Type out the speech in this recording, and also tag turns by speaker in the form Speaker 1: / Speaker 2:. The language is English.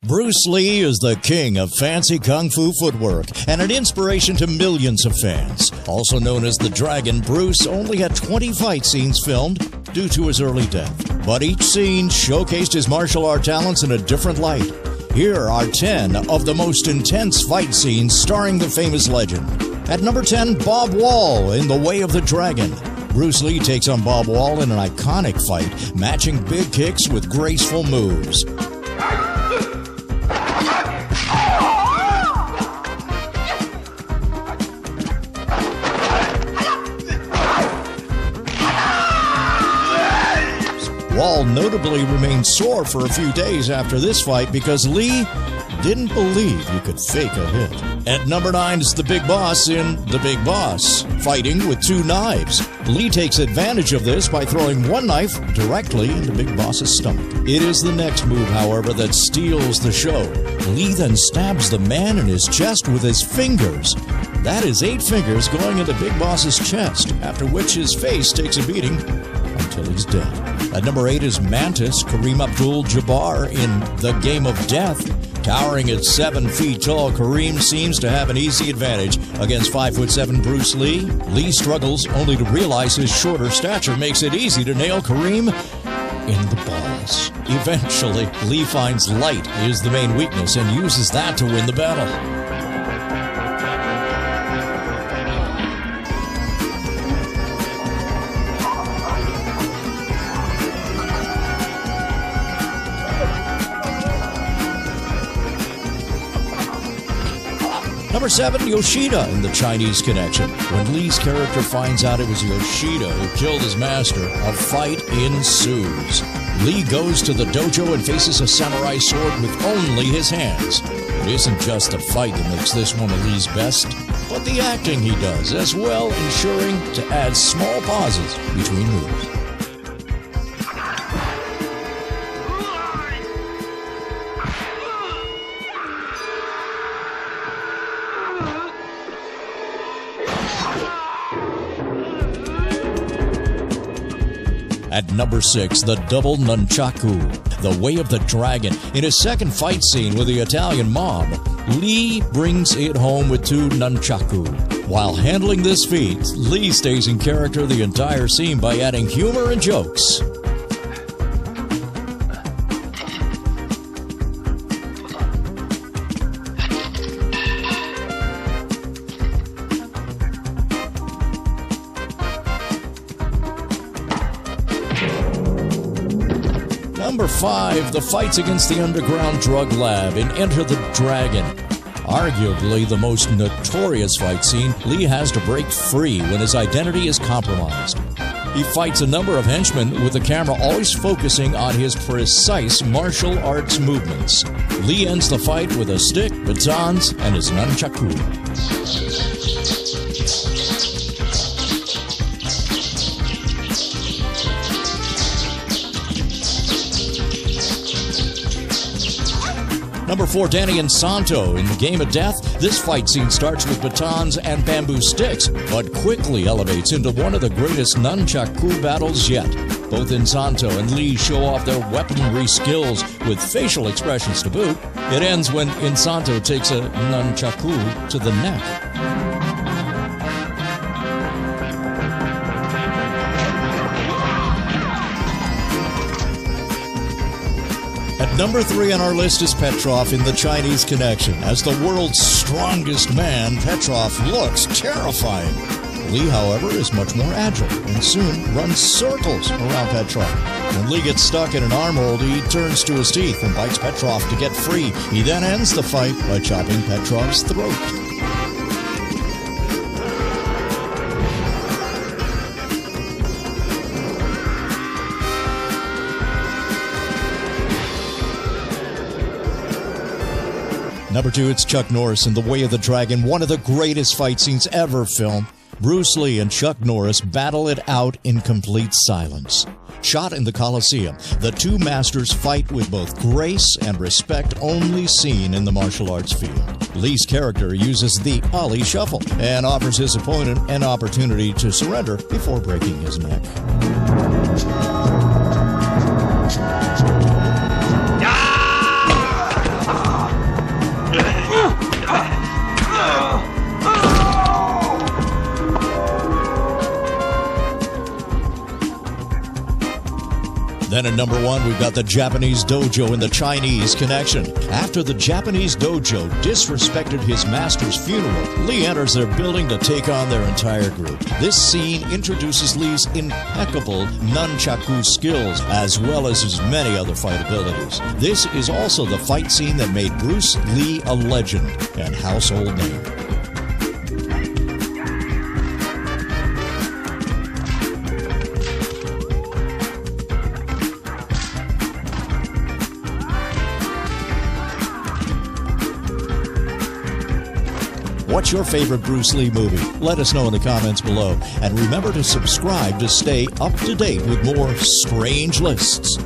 Speaker 1: Bruce Lee is the king of fancy kung fu footwork and an inspiration to millions of fans. Also known as the Dragon, Bruce only had 20 fight scenes filmed due to his early death. But each scene showcased his martial art talents in a different light. Here are 10 of the most intense fight scenes starring the famous legend. At number 10, Bob Wall in The Way of the Dragon. Bruce Lee takes on Bob Wall in an iconic fight, matching big kicks with graceful moves. Wall notably remained sore for a few days after this fight because Lee didn't believe you could fake a hit. At number 9 is the Big Boss in The Big Boss, fighting with 2 knives. Lee takes advantage of this by throwing one knife directly into Big Boss's stomach. It is the next move, however, that steals the show. Lee then stabs the man in his chest with his fingers. That is 8 fingers going into Big Boss's chest, after which his face takes a beating until he's dead. At number 8 is Mantis, Kareem Abdul-Jabbar in The Game of Death. Towering at 7 feet tall, Kareem seems to have an easy advantage against 5'7" Bruce Lee. Lee struggles only to realize his shorter stature makes it easy to nail Kareem in the balls. Eventually, Lee finds light is the main weakness and uses that to win the battle. Number 7, Yoshida in The Chinese Connection. When Lee's character finds out it was Yoshida who killed his master, a fight ensues. Lee goes to the dojo and faces a samurai sword with only his hands. It isn't just the fight that makes this one of Lee's best, but the acting he does as well, ensuring to add small pauses between moves. At number 6, the double nunchaku, The Way of the Dragon. In his second fight scene with the Italian mob, Lee brings it home with 2 nunchaku. While handling this feat, Lee stays in character the entire scene by adding humor and jokes. Number 5, the fights against the underground drug lab in Enter the Dragon. Arguably the most notorious fight scene, Lee has to break free when his identity is compromised. He fights a number of henchmen with the camera always focusing on his precise martial arts movements. Lee ends the fight with a stick, batons, and his nunchaku. Number 4, Danny and Santo in The Game of Death. This fight scene starts with batons and bamboo sticks, but quickly elevates into one of the greatest nunchaku battles yet. Both Insanto and Lee show off their weaponry skills with facial expressions to boot. It ends when Insanto takes a nunchaku to the neck. Number 3 on our list is Petrov in The Chinese Connection. As the world's strongest man, Petrov looks terrifying. Lee, however, is much more agile and soon runs circles around Petrov. When Lee gets stuck in an armhold, he turns to his teeth and bites Petrov to get free. He then ends the fight by chopping Petrov's throat. Number 2, it's Chuck Norris in The Way of the Dragon, one of the greatest fight scenes ever filmed. Bruce Lee and Chuck Norris battle it out in complete silence. Shot in the Coliseum, the 2 masters fight with both grace and respect only seen in the martial arts field. Lee's character uses the Ali Shuffle and offers his opponent an opportunity to surrender before breaking his neck. Then at number 1, we've got the Japanese dojo and the Chinese connection. After the Japanese dojo disrespected his master's funeral, Lee enters their building to take on their entire group. This scene introduces Lee's impeccable nunchaku skills, as well as his many other fight abilities. This is also the fight scene that made Bruce Lee a legend and household name. What's your favorite Bruce Lee movie? Let us know in the comments below. And remember to subscribe to stay up to date with more strange lists.